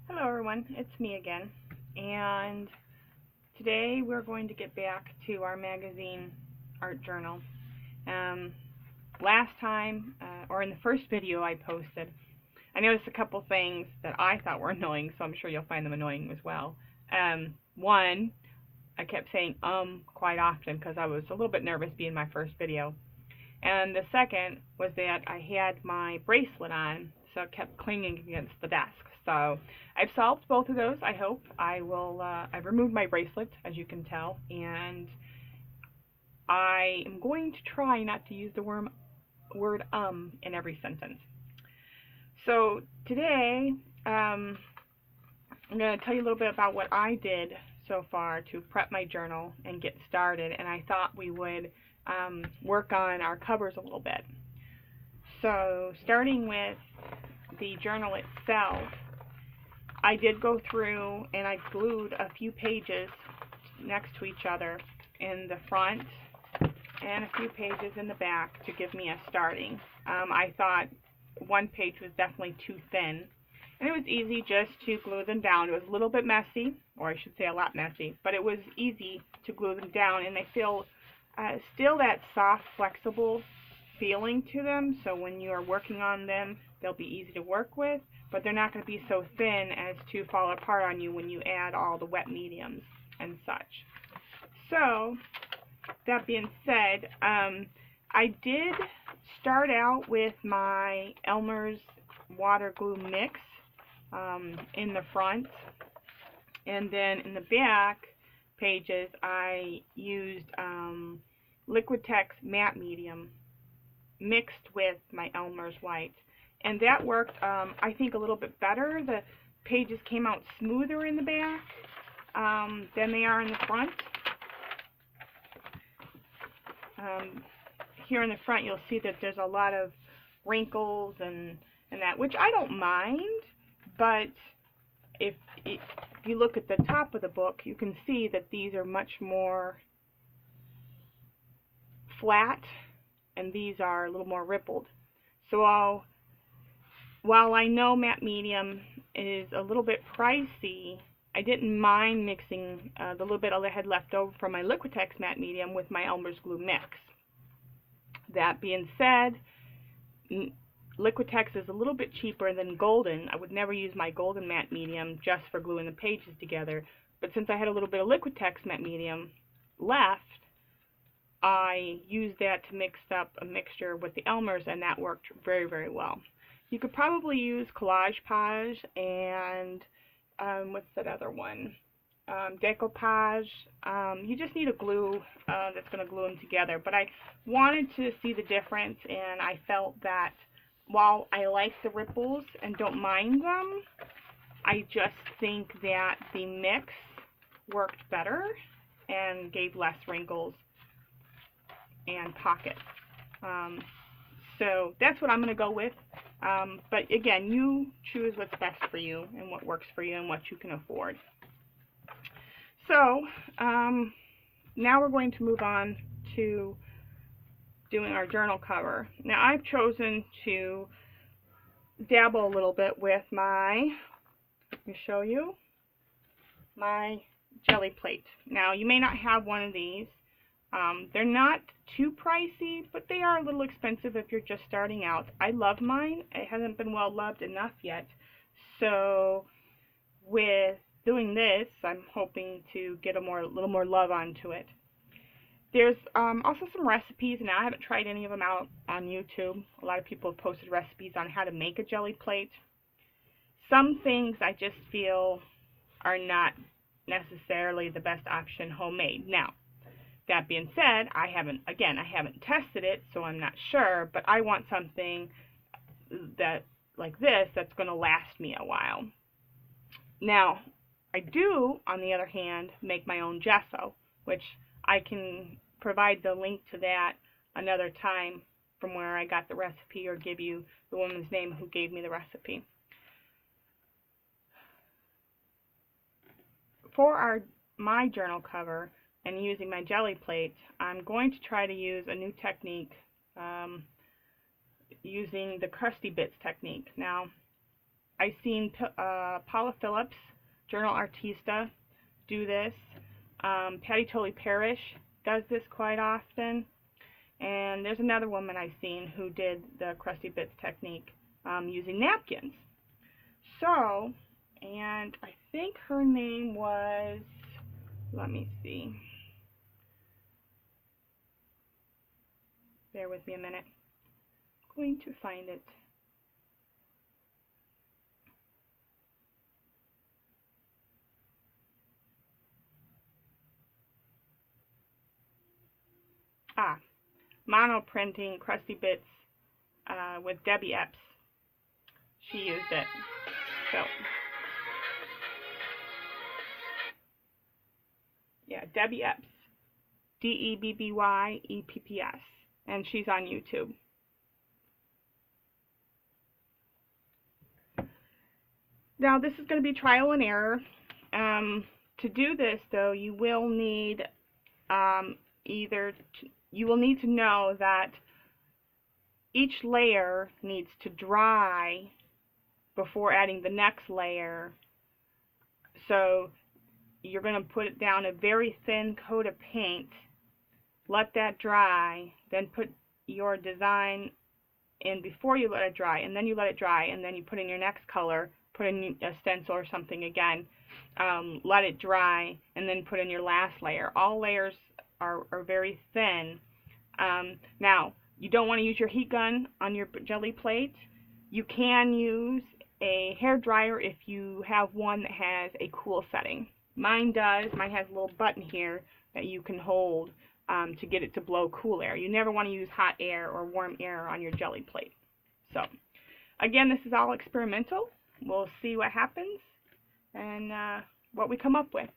Hello everyone, it's me again, and today we're going to get back to our magazine art journal. Um, Last time, or in the first video I posted, I noticed a couple things that I thought were annoying, so I'm sure you'll find them annoying as well. One, I kept saying quite often because I was a little bit nervous being my first video. And the second was that I had my bracelet on, so it kept clinging against the desk. So I've solved both of those, I hope. I've removed my bracelet, as you can tell, and I am going to try not to use the word in every sentence. So today, I'm going to tell you a little bit about what I did so far to prep my journal and get started, and I thought we would work on our covers a little bit. So starting with the journal itself, I did go through and I glued a few pages next to each other in the front and a few pages in the back to give me a starting. I thought one page was definitely too thin, and it was easy just to glue them down. It was a little bit messy, or I should say a lot messy, but it was easy to glue them down, and they feel still that soft, flexible feeling to them, so when you are working on them, they'll be easy to work with, but they're not going to be so thin as to fall apart on you when you add all the wet mediums and such. So, that being said, I did start out with my Elmer's water glue mix in the front, and then in the back pages I used Liquitex matte medium mixed with my Elmer's white, and that worked I think a little bit better. The pages came out smoother in the back than they are in the front. Here in the front you'll see that there's a lot of wrinkles and that, which I don't mind, but if you look at the top of the book, you can see that these are much more flat and these are a little more rippled. So while I know matte medium is a little bit pricey, I didn't mind mixing the little bit I had left over from my Liquitex matte medium with my Elmer's glue mix. That being said, Liquitex is a little bit cheaper than Golden. I would never use my Golden matte medium just for gluing the pages together, but since I had a little bit of Liquitex matte medium left, I used that to mix up a mixture with the Elmer's, and that worked very, very well. You could probably use Collage Page and what's that other one? Decoupage. You just need a glue that's going to glue them together. But I wanted to see the difference, and I felt that while I like the ripples and don't mind them, I just think that the mix worked better and gave less wrinkles and pockets. So that's what I'm going to go with. But again, you choose what's best for you and what works for you and what you can afford. So now we're going to move on to doing our journal cover. Now I've chosen to dabble a little bit with my, let me show you, my jelly plate. Now you may not have one of these. They're not too pricey, but they are a little expensive if you're just starting out. I love mine. It hasn't been well loved enough yet. So with doing this, I'm hoping to get a little more love onto it. There's also some recipes. Now I haven't tried any of them out on YouTube. A lot of people have posted recipes on how to make a jelly plate. Some things I just feel are not necessarily the best option homemade. Now, that being said, I haven't tested it, so I'm not sure, but I want something that like this that's going to last me a while. Now, I do, on the other hand, make my own gesso, which I can provide the link to that another time from where I got the recipe, or give you the woman's name who gave me the recipe. For my journal cover, and using my jelly plate, I'm going to try to use a new technique using the crusty bits technique. Now, I've seen Paula Phillips, Journal Artista, do this. Patty Tolley Parrish does this quite often. And there's another woman I've seen who did the Crusty Bits technique using napkins. So, and I think her name was, let me see. Bear with me a minute. I'm going to find it. Mono printing Crusty Bits with Debbie Epps. She used it. So, yeah, Debbie Epps. DEBBYEPPS. And she's on YouTube. Now, this is going to be trial and error. To do this, though, you will need you will need to know that each layer needs to dry before adding the next layer. So you're going to put down a very thin coat of paint, let that dry, then put your design in before you let it dry, and then you let it dry, and then you put in your next color, put in a stencil or something again, let it dry, and then put in your last layer. All layers are very thin. Now, you don't want to use your heat gun on your jelly plate. You can use a hair dryer if you have one that has a cool setting. Mine does. Mine has a little button here that you can hold to get it to blow cool air. You never want to use hot air or warm air on your jelly plate. So, again, this is all experimental. We'll see what happens and what we come up with.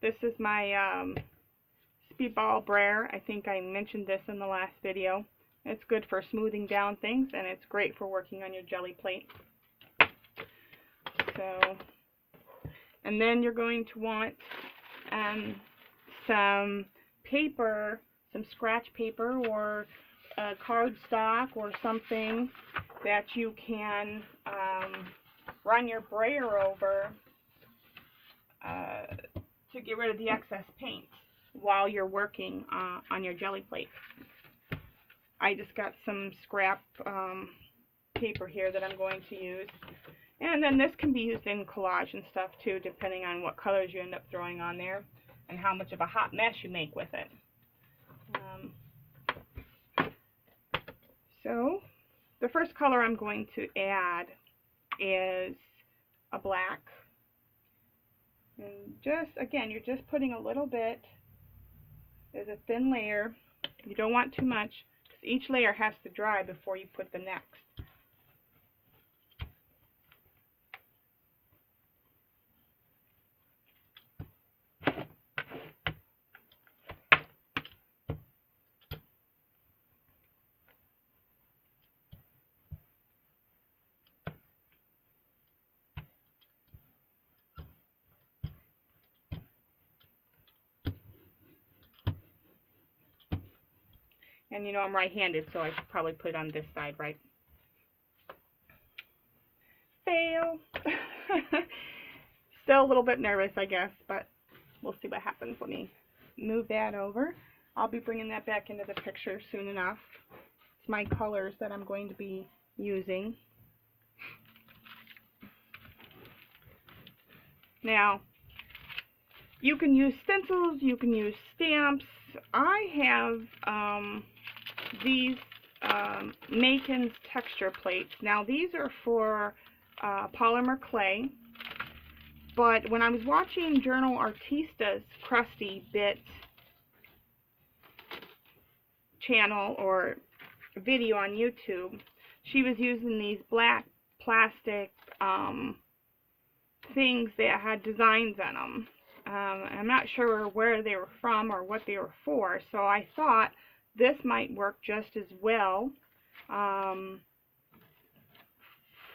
This is my Speedball Brayer. I think I mentioned this in the last video. It's good for smoothing down things, and it's great for working on your jelly plate. So, and then you're going to want some paper, some scratch paper or cardstock or something that you can run your brayer over to get rid of the excess paint while you're working on your jelly plate. I just got some scrap paper here that I'm going to use. And then this can be used in collage and stuff too, depending on what colors you end up throwing on there and how much of a hot mess you make with it. So the first color I'm going to add is a black. And just, again, you're just putting a little bit. There's a thin layer. You don't want too much, because each layer has to dry before you put the next. And you know I'm right-handed, so I should probably put it on this side, right? Fail! Still a little bit nervous, I guess, but we'll see what happens. Let me move that over. I'll be bringing that back into the picture soon enough. It's my colors that I'm going to be using. Now, you can use stencils, you can use stamps. I have these Makins texture plates. Now, these are for polymer clay, but when I was watching Journal Artista's Crusty Bits channel or video on YouTube, she was using these black plastic things that had designs on them. I'm not sure where they were from or what they were for, so I thought this might work just as well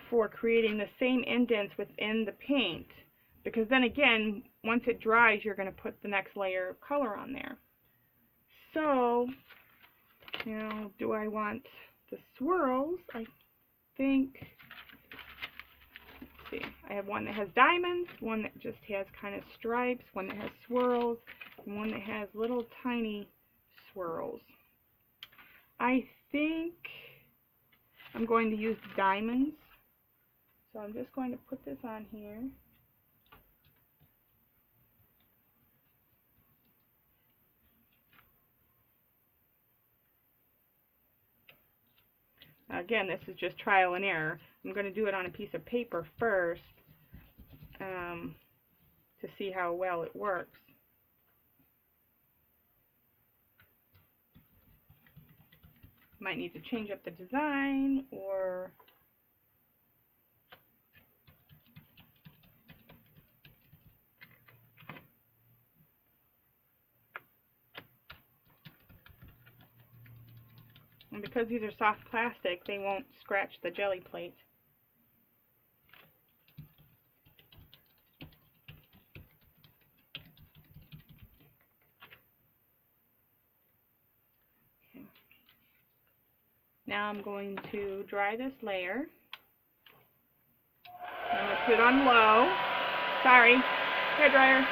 for creating the same indents within the paint, because then again, once it dries, you're going to put the next layer of color on there. So, now, do I want the swirls? I think, let's see, I have one that has diamonds, one that just has kind of stripes, one that has swirls, and one that has little tiny swirls. I think I'm going to use diamonds. So I'm just going to put this on here. Now again, this is just trial and error. I'm going to do it on a piece of paper first to see how well it works. Might need to change up the design, or and because these are soft plastic, they won't scratch the jelly plate. Okay. Now I'm going to dry this layer. I'm going to put it on low. Sorry, hair dryer.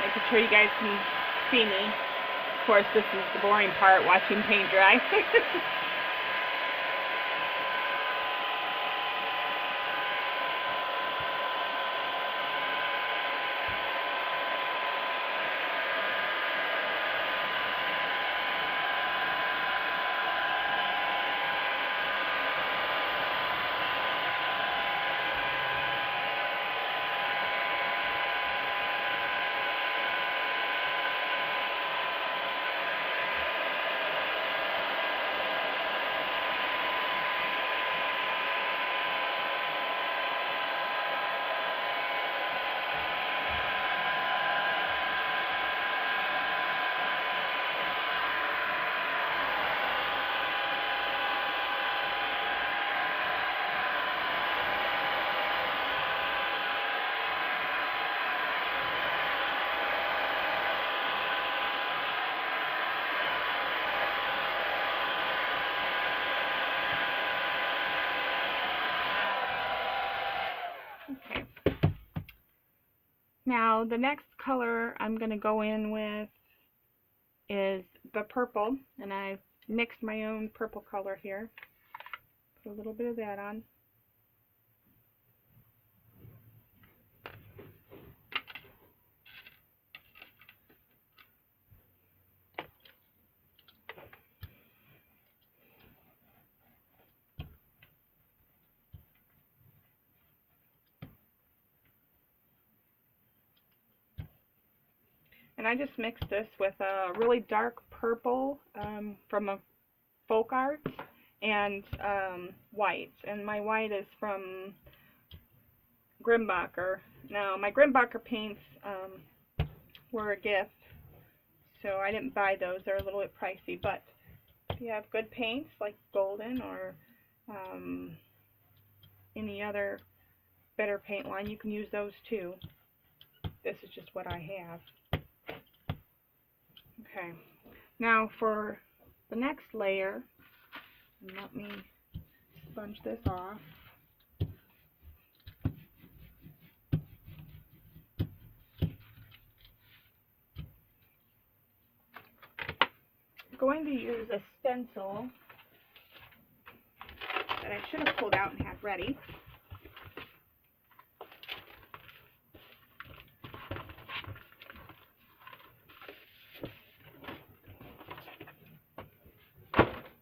Making sure you guys can see me. Of course, this is the boring part, watching paint dry. Okay. Now the next color I'm going to go in with is the purple, and I've mixed my own purple color here. Put a little bit of that on. And I just mixed this with a really dark purple from a Folk Arts and white. And my white is from Grimbacher. Now, my Grimbacher paints were a gift, so I didn't buy those. They're a little bit pricey. But if you have good paints like Golden or any other better paint line, you can use those too. This is just what I have. Okay, now for the next layer, let me sponge this off. going to use a stencil that I should have pulled out and had ready.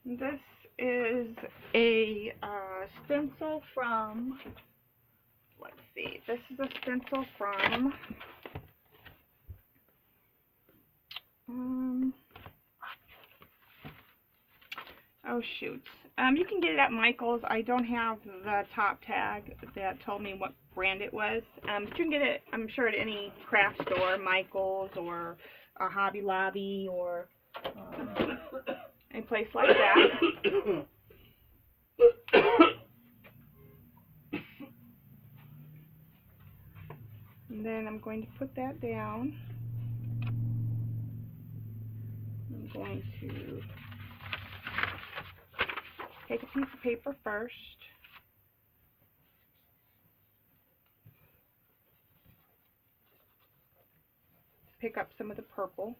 This is a stencil from, let's see, this is a stencil from, oh shoot. You can get it at Michael's. I don't have the top tag that told me what brand it was. But you can get it, I'm sure, at any craft store, Michael's or a Hobby Lobby or any place like that. And then I'm going to put that down. I'm going to take a piece of paper first. Pick up some of the purple.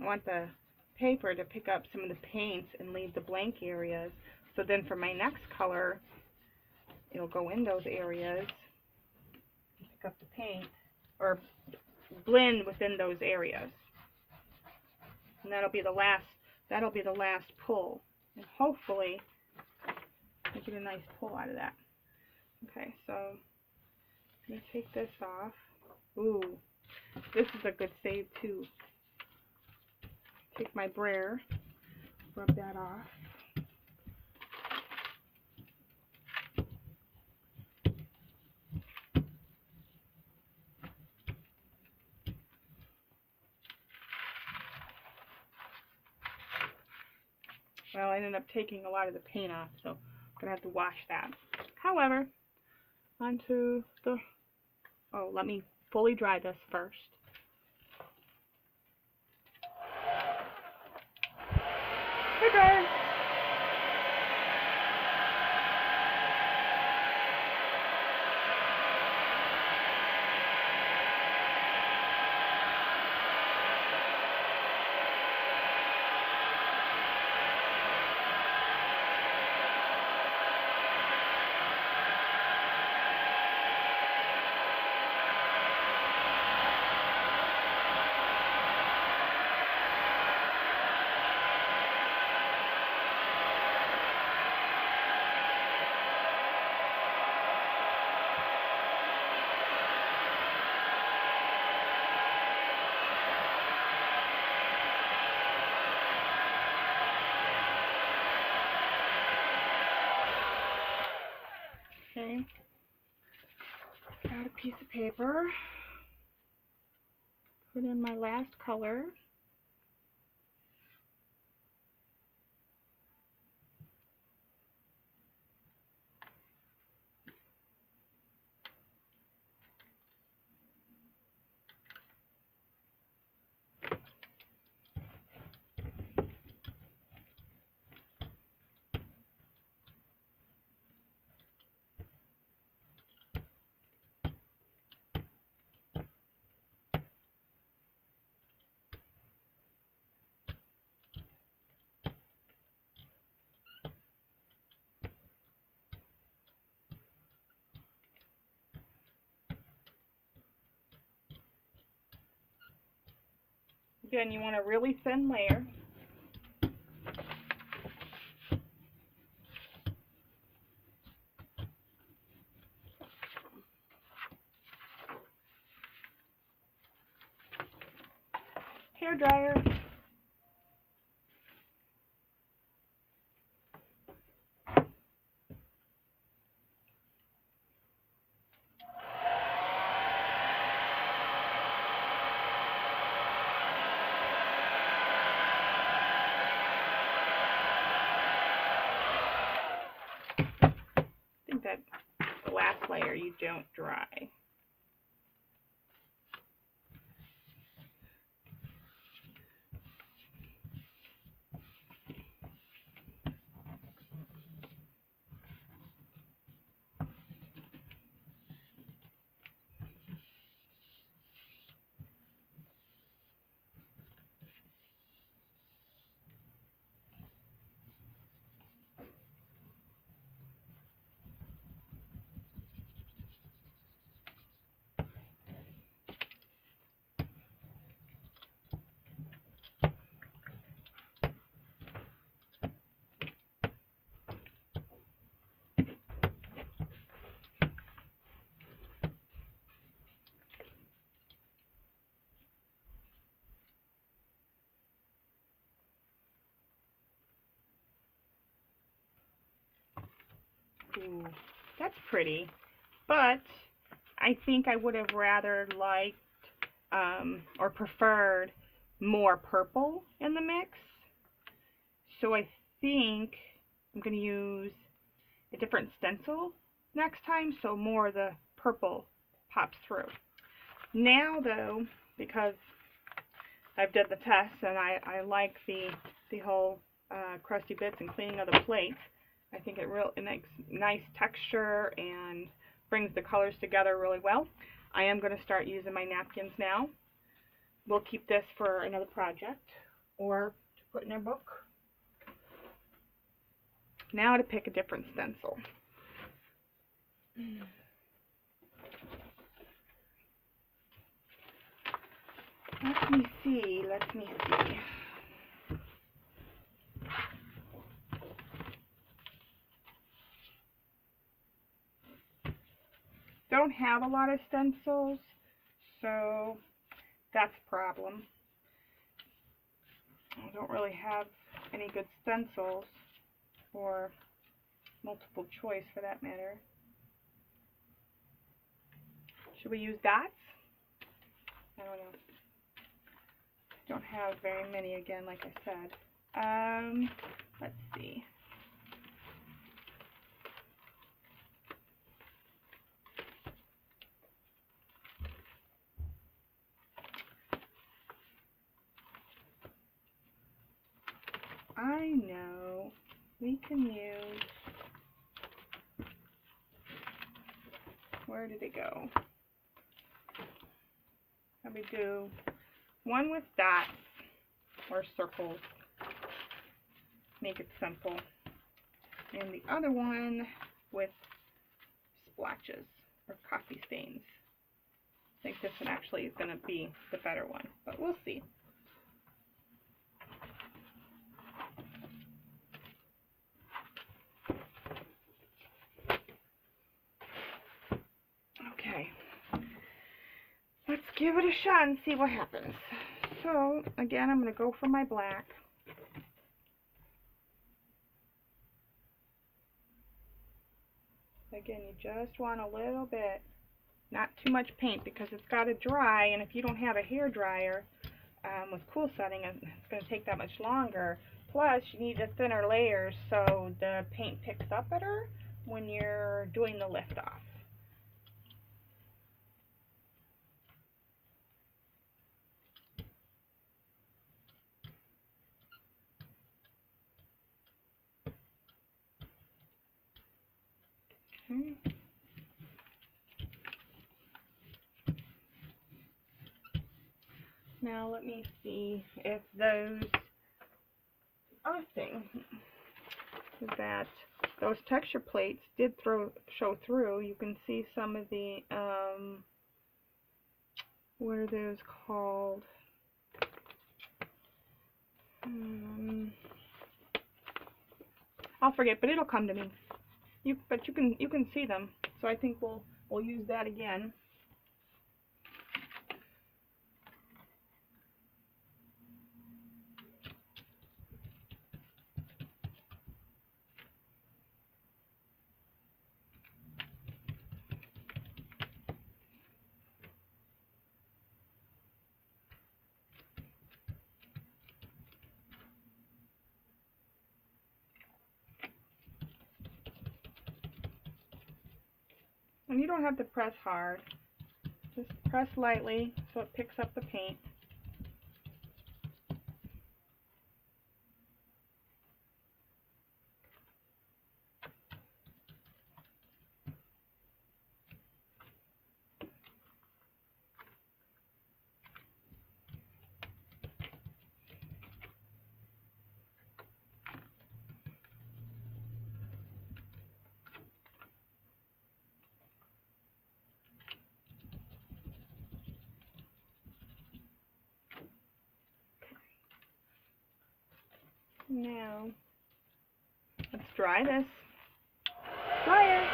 I want the paper to pick up some of the paints and leave the blank areas. So then for my next color, it'll go in those areas, pick up the paint, or blend within those areas. And that'll be the last pull. And hopefully I get a nice pull out of that. Okay, so I'm going to take this off. Ooh, this is a good save too. Take my brayer, rub that off. Well, I ended up taking a lot of the paint off, so I'm going to have to wash that. However, onto the, oh, let me fully dry this first. Hey, dryer. Okay, got a piece of paper, put in my last color. Again, you want a really thin layer. Hair dryer. you don't dry. Ooh, that's pretty, but I think I would have rather liked or preferred more purple in the mix. So I think I'm going to use a different stencil next time so more of the purple pops through. Now though, because I've did the test and I like the whole crusty bits and cleaning of the plates, I think it makes nice texture and brings the colors together really well. I am going to start using my napkins now. We'll keep this for another project or to put in our book. Now to pick a different stencil. Let me see. Don't have a lot of stencils, so that's a problem. I don't really have any good stencils or multiple choice for that matter. Should we use dots? I don't know. Don't have very many again, like I said. Let's see. I know we can use, where did it go? How we do one with dots or circles, make it simple, and the other one with splotches or coffee stains. I think this one actually is going to be the better one, but we'll see. Okay, let's give it a shot and see what happens. So again, I'm going to go for my black. Again, you just want a little bit, not too much paint, because it's got to dry, and if you don't have a hair dryer with cool setting, it's going to take that much longer. Plus, you need a thinner layer so the paint picks up better when you're doing the lift off. Okay. Now let me see if those other thing is that those texture plates did show through. You can see some of the what are those called? I'll forget, but it'll come to me. But you can see them. So I think we'll use that again. And you don't have to press hard. Just press lightly so it picks up the paint. Now, let's dry this. Dryer.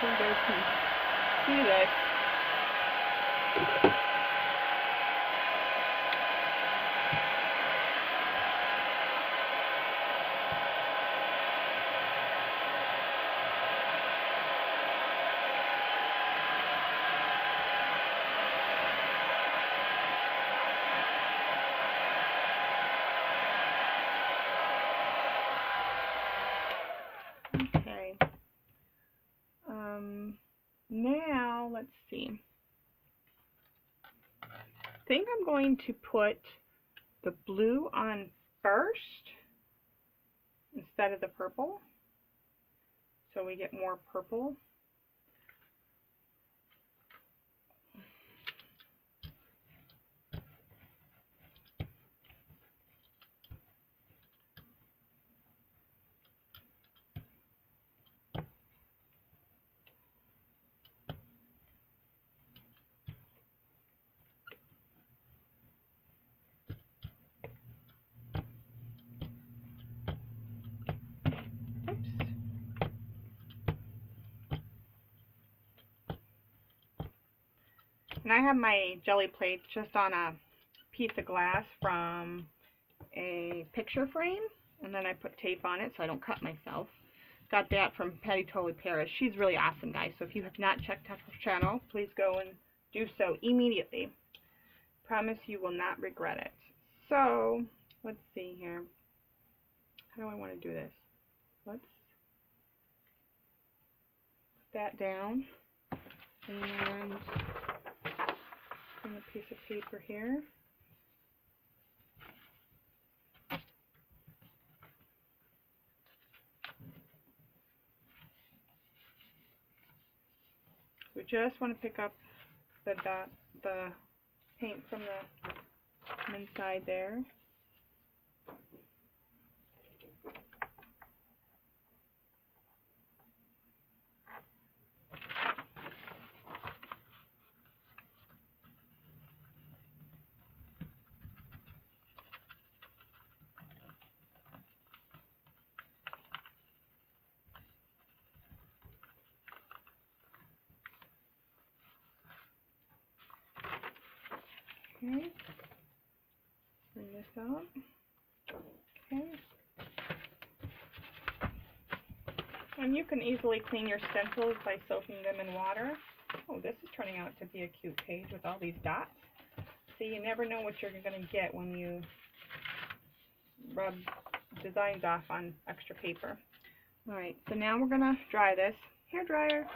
You guys can see this. Okay. Now, let's see. I think I'm going to put the blue on first instead of the purple, so we get more purple. And I have my jelly plates just on a piece of glass from a picture frame, and then I put tape on it so I don't cut myself. Got that from Patty Totally Paris. She's really awesome, guys. So if you have not checked out her channel, please go and do so immediately. Promise you will not regret it. So let's see here. How do I want to do this? Let's put that down and bring a piece of paper here. We just want to pick up the paint from the inside there. Okay, bring this out. Okay. And you can easily clean your stencils by soaking them in water. Oh, this is turning out to be a cute page with all these dots. See, you never know what you're going to get when you rub designs off on extra paper. Alright, so now we're going to dry this. Hair dryer.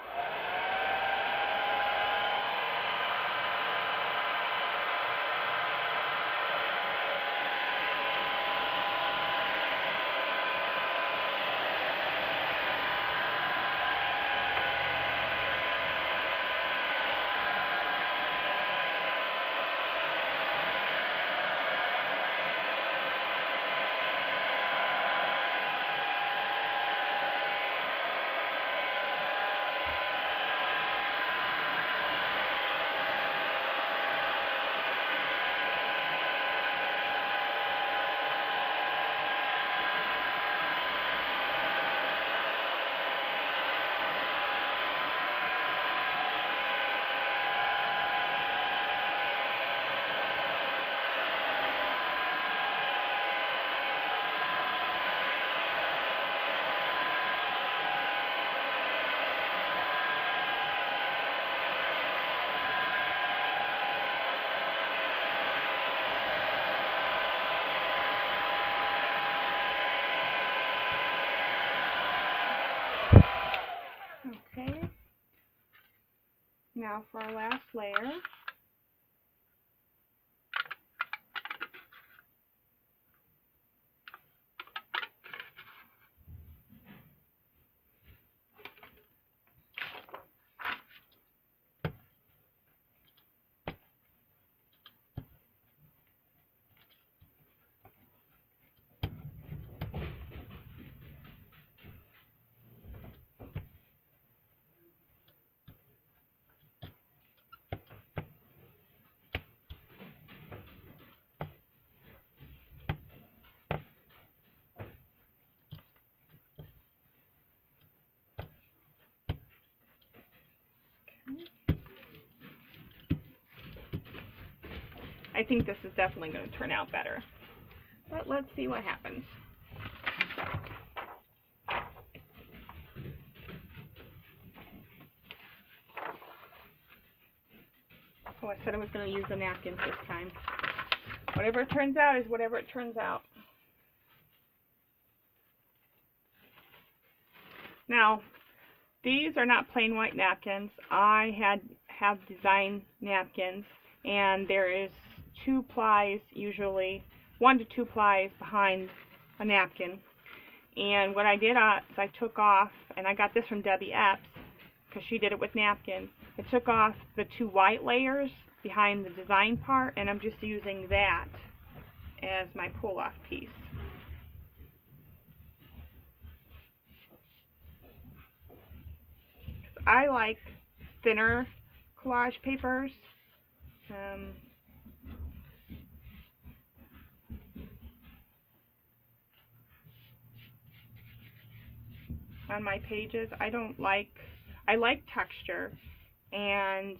off our last layer. I think this is definitely going to turn out better. But let's see what happens. Oh, I said I was going to use the napkins this time. Whatever it turns out is whatever it turns out. Now, these are not plain white napkins. I have design napkins, and there is 2 plies, usually 1 to 2 plies behind a napkin. And what I did is I took off, and I got this from Debbie Epps because she did it with napkins. I took off the 2 white layers behind the design part, and I'm just using that as my pull-off piece. I like thinner collage papers. On my pages, I like texture, and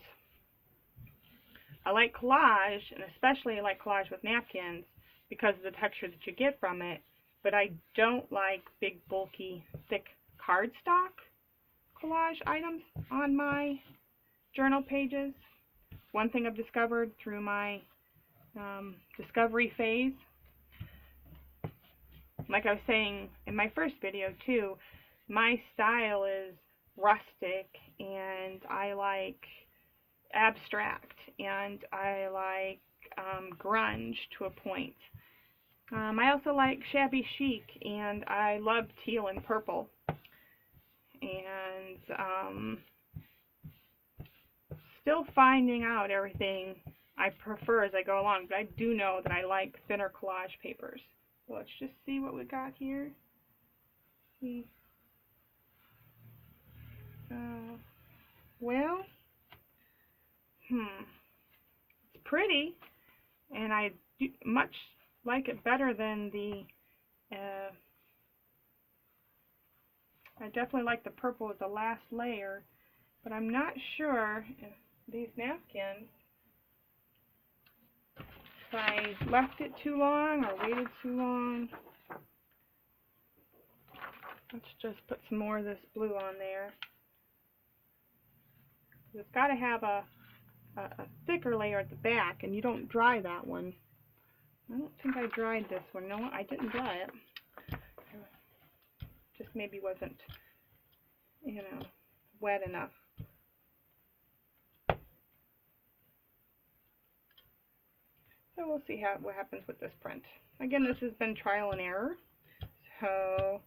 I like collage, and especially I like collage with napkins because of the texture that you get from it, but I don't like big, bulky, thick cardstock collage items on my journal pages. One thing I've discovered through my discovery phase, like I was saying in my first video too, my style is rustic, and I like abstract, and I like grunge to a point. I also like shabby chic, and I love teal and purple. And still finding out everything I prefer as I go along, but I do know that I like thinner collage papers. So let's just see what we got here. Well, it's pretty, and I do much like it better than the, I definitely like the purple with the last layer, but I'm not sure if these napkins, if I left it too long or waited too long. Let's just put some more of this blue on there. It's got to have a thicker layer at the back, and you don't dry that one. I don't think I dried this one. No, I didn't dry it. Just maybe wasn't, wet enough. So we'll see what happens with this print. Again, this has been trial and error. So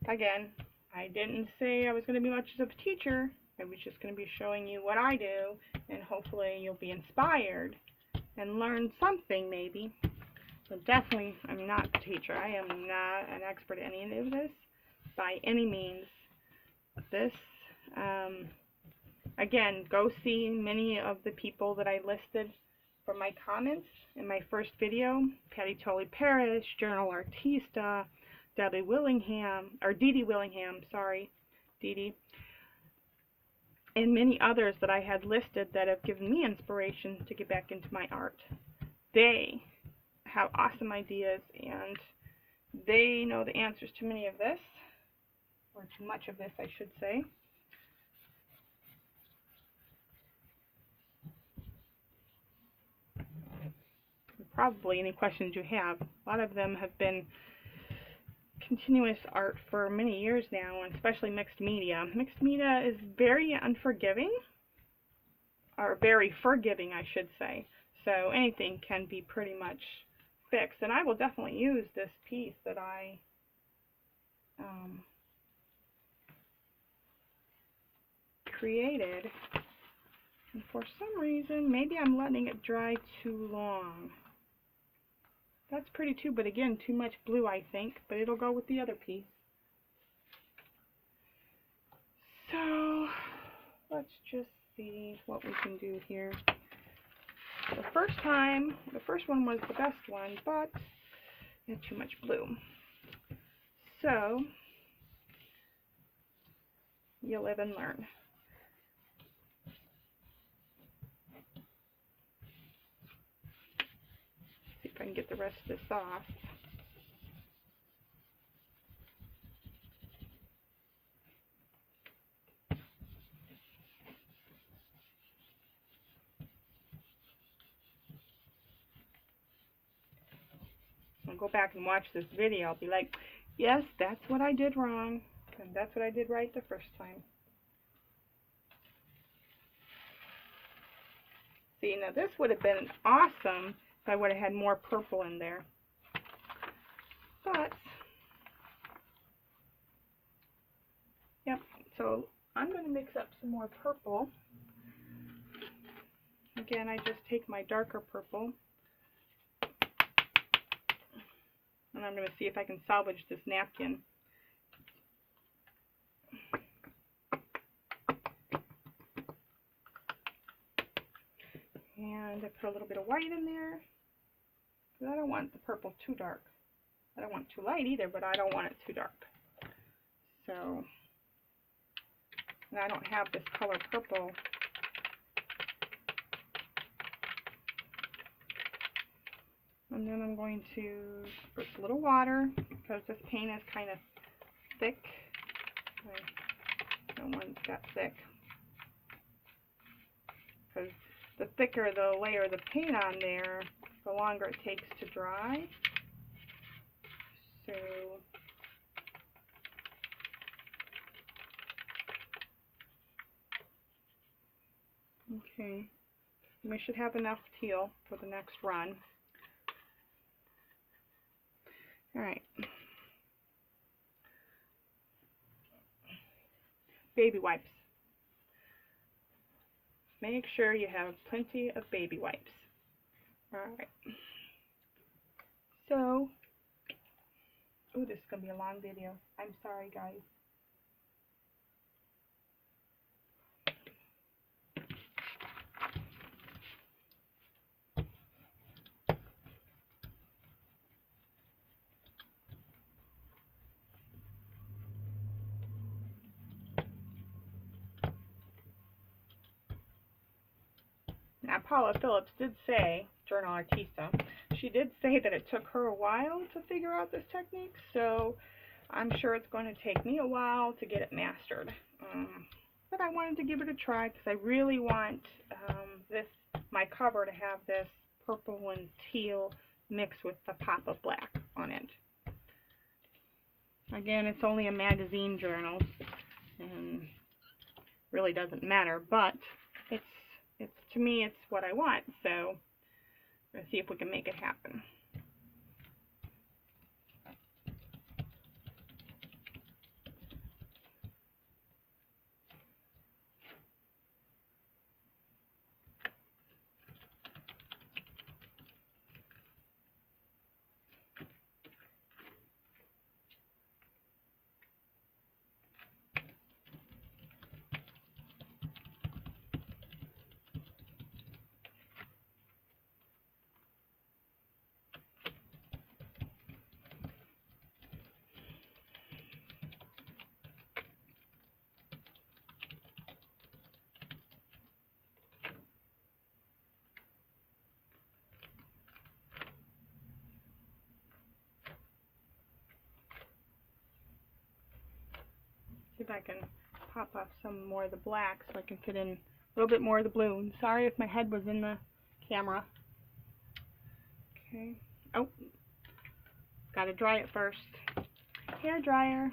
again, I didn't say I was going to be much of a teacher. I was just going to be showing you what I do, and hopefully you'll be inspired and learn something maybe. So definitely, I'm not a teacher. I am not an expert at any of this by any means. This, again, go see many of the people that I listed for my comments in my first video. Patty Tolley Parrish, Journal Artista, Dee Dee Willingham, sorry, Dee Dee, and many others that I had listed that have given me inspiration to get back into my art. They have awesome ideas, and they know the answers to many of this, or to much of this, I should say. Probably any questions you have. A lot of them have been continuous art for many years now, and especially mixed media. Mixed media is very unforgiving. are very forgiving, I should say. So anything can be pretty much fixed. And I will definitely use this piece that I created. And for some reason, maybe I'm letting it dry too long. That's pretty too, but again, too much blue, I think. But it'll go with the other piece. So let's just see what we can do here. The first one was the best one, but it had too much blue. So you live and learn. See if I can get the rest of this off. I'll go back and watch this video. I'll be like, yes, that's what I did wrong, and that's what I did right the first time. See, now this would have been awesome if I would have had more purple in there. But, yep, so I'm going to mix up some more purple. Again, I just take my darker purple, and I'm going to see if I can salvage this napkin. And I put a little bit of white in there, because I don't want the purple too dark. I don't want it too light either, but I don't want it too dark. So, and I don't have this color purple. And then I'm going to put a little water, because this paint is kind of thick. I don't want it that thick, because the thicker the layer of the paint on there, the longer it takes to dry. So, okay, we should have enough teal for the next run. Alright. Baby wipes. Make sure you have plenty of baby wipes. Alright. So, oh, this is going to be a long video. I'm sorry, guys. Now, Paula Phillips did say, Journal Artista, she did say that it took her a while to figure out this technique, so I'm sure it's going to take me a while to get it mastered. But I wanted to give it a try because I really want my cover to have this purple and teal mixed with the pop of black on it. Again, it's only a magazine journal, and really doesn't matter, but it's to me, it's what I want, so let's see if we can make it happen. See if I can pop off some more of the black so I can fit in a little bit more of the blue. And sorry if my head was in the camera. Okay. Oh, gotta dry it first. Hair dryer.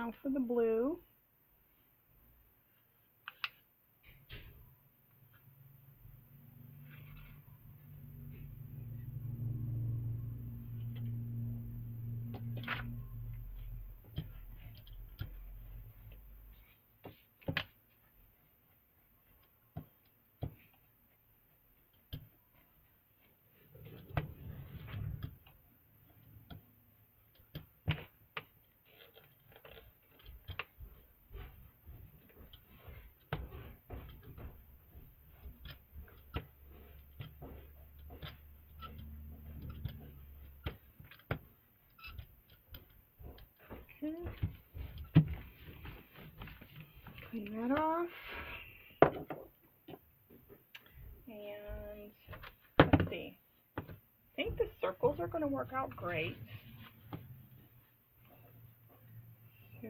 Now for the blue. Okay. Clean that off. And let's see. I think the circles are going to work out great. So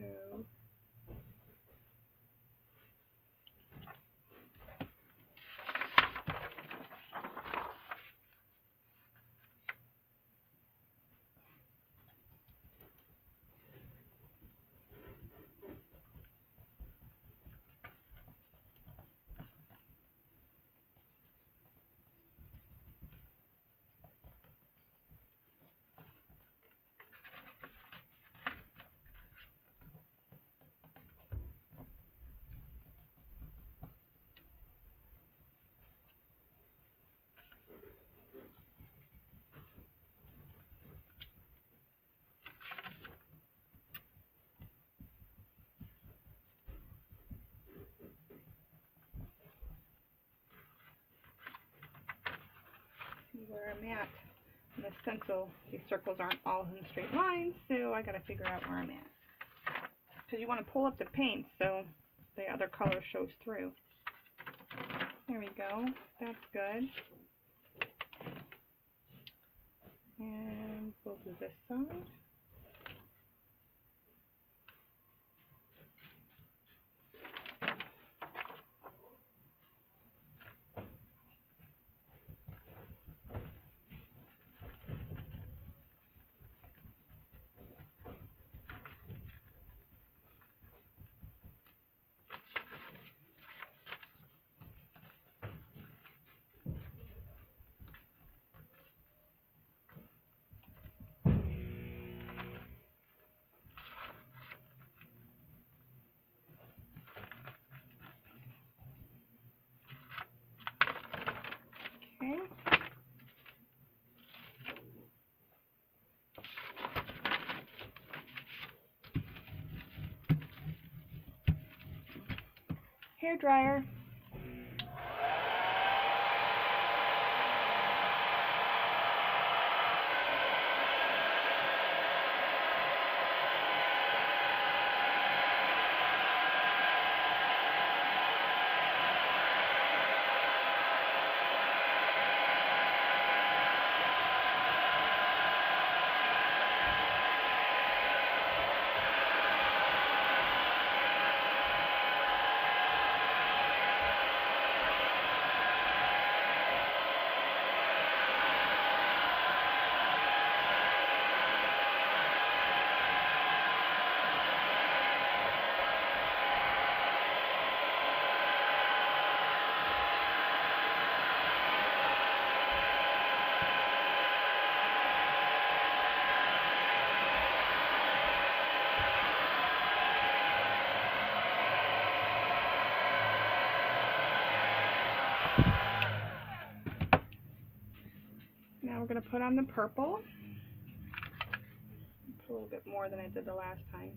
see where I'm at. And the stencil, these circles aren't all in straight lines, so I got to figure out where I'm at. Because you want to pull up the paint so the other color shows through. There we go. That's good. And we'll do this side. Okay. Hair dryer. Now we're going to put on the purple. Put a little bit more than I did the last time.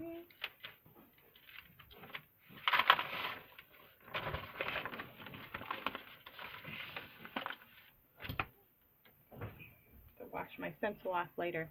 Okay. wash my stencil off later.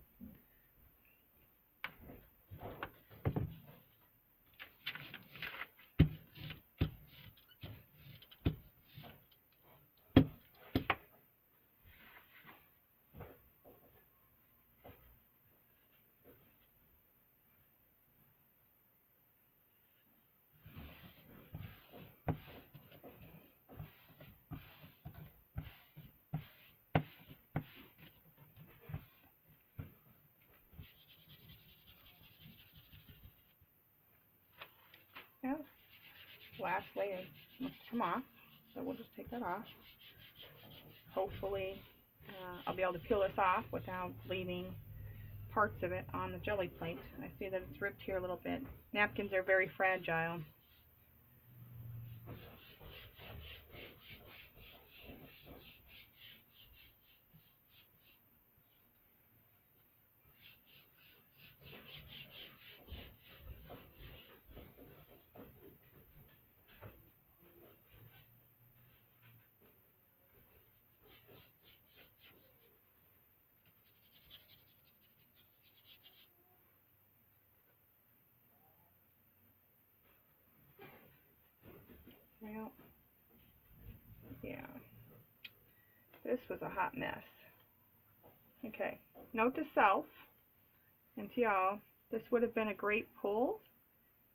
Yeah, last layer must come off, so we'll just take that off. Hopefully I'll be able to peel this off without leaving parts of it on the jelly plate. I see that it's ripped here a little bit. Napkins are very fragile. Well, yeah, this was a hot mess. Okay, note to self and to y'all, this would have been a great pull,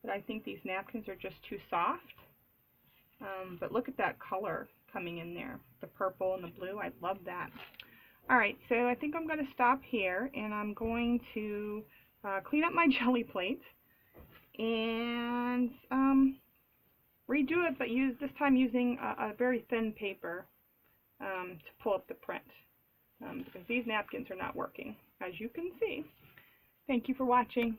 but I think these napkins are just too soft. But look at that color coming in there, the purple and the blue. I love that. Alright, so I think I'm going to stop here, and I'm going to clean up my jelly plate and redo it, but this time using a very thin paper to pull up the print, because these napkins are not working, as you can see. Thank you for watching.